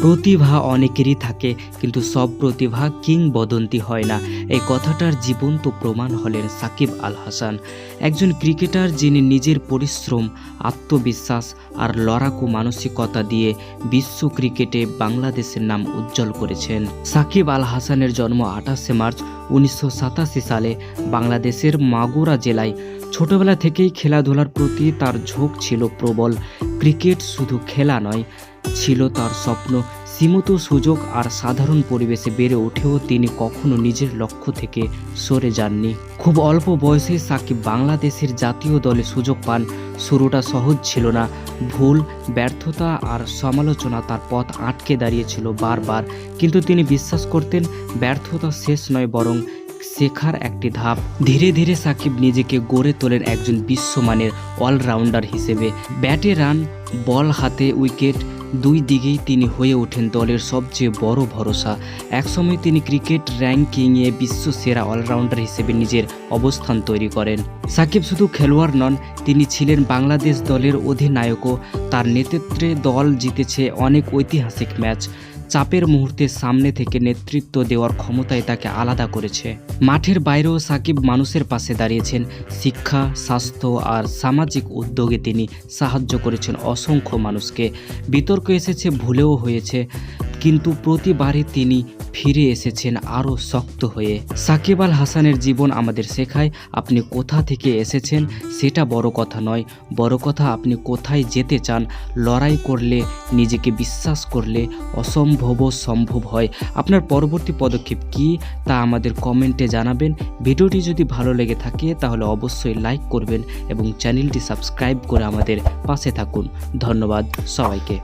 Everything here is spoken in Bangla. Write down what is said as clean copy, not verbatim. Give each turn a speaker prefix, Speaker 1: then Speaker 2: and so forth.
Speaker 1: প্রতিভা অনেকেরই থাকে, কিন্তু সব প্রতিভা কিংবদন্তি হয় না। এই কথাটার জীবন্ত প্রমাণ হলেন সাকিব আল হাসান, একজন ক্রিকেটার যিনি নিজের পরিশ্রম, আত্মবিশ্বাস আর লড়াকু মানসিকতা দিয়ে বিশ্ব ক্রিকেটে বাংলাদেশের নাম উজ্জ্বল করেছেন। সাকিব আল হাসানের জন্ম 28 মার্চ 1987 সালে বাংলাদেশের মাগুরা জেলায়। ছোটবেলা থেকেই খেলাধুলার প্রতি তার ঝোঁক ছিল প্রবল। ক্রিকেট শুধু খেলা নয়, ছিল তার স্বপ্ন। সীমিত সুযোগ আর সাধারণ পরিবেশে বেড়ে উঠেও তিনি কখনো নিজের লক্ষ্য থেকে সরে যাননি। খুব অল্প বয়সে সাকিব বাংলাদেশের জাতীয় দলে সুযোগ পান। শুরুটা সহজ ছিল না। ভুল, ব্যর্থতা আর সমালোচনা তার পথ আটকে দাঁড়িয়েছিল বারবার, কিন্তু তিনি বিশ্বাস করতেন ব্যর্থতা শেষ নয়, বরং শেখার একটি ধাপ। ধীরে ধীরে সাকিব নিজেকে গড়ে তোলেন একজন বিশ্বমানের অলরাউন্ডার হিসেবে। ব্যাটে রান, বল হাতে উইকেট, দুই দিকেই তিনি হয়ে ওঠেন দলের সবচেয়ে বড় ভরসা। একসময় তিনি ক্রিকেট র্যাঙ্কিংয়ে বিশ্ব সেরা অলরাউন্ডার হিসেবে নিজের অবস্থান তৈরি করেন। সাকিব শুধু খেলোয়াড় নন, তিনি ছিলেন বাংলাদেশ দলের অধিনায়কও। তার নেতৃত্বে দল জিতেছে অনেক ঐতিহাসিক ম্যাচ। চাপের মুহূর্তে সামনে থেকে নেতৃত্ব দেওয়ার ক্ষমতায় তাকে আলাদা করেছে। মাঠের বাইরেও সাকিব মানুষের পাশে দাঁড়িয়েছেন। শিক্ষা, স্বাস্থ্য আর সামাজিক উদ্যোগে তিনি সাহায্য করেছেন অসংখ্য মানুষকে। বিতর্ক এসেছে, ভুলেও হয়েছে, কিন্তু প্রতিবারই তিনি ফিরে এসেছেন আরও শক্ত হয়ে। সাকিব আল হাসানের জীবন আমাদের শেখায়, আপনি কোথা থেকে এসেছেন সেটা বড় কথা নয়, বড় কথা আপনি কোথায় যেতে চান। লড়াই করলে, নিজেকে বিশ্বাস করলে অসম্ভবও সম্ভব হয়। আপনার পরবর্তী পদক্ষেপ কী তা আমাদের কমেন্টে জানাবেন। ভিডিওটি যদি ভালো লেগে থাকে তাহলে অবশ্যই লাইক করবেন এবং চ্যানেলটি সাবস্ক্রাইব করে আমাদের পাশে থাকুন। ধন্যবাদ সবাইকে।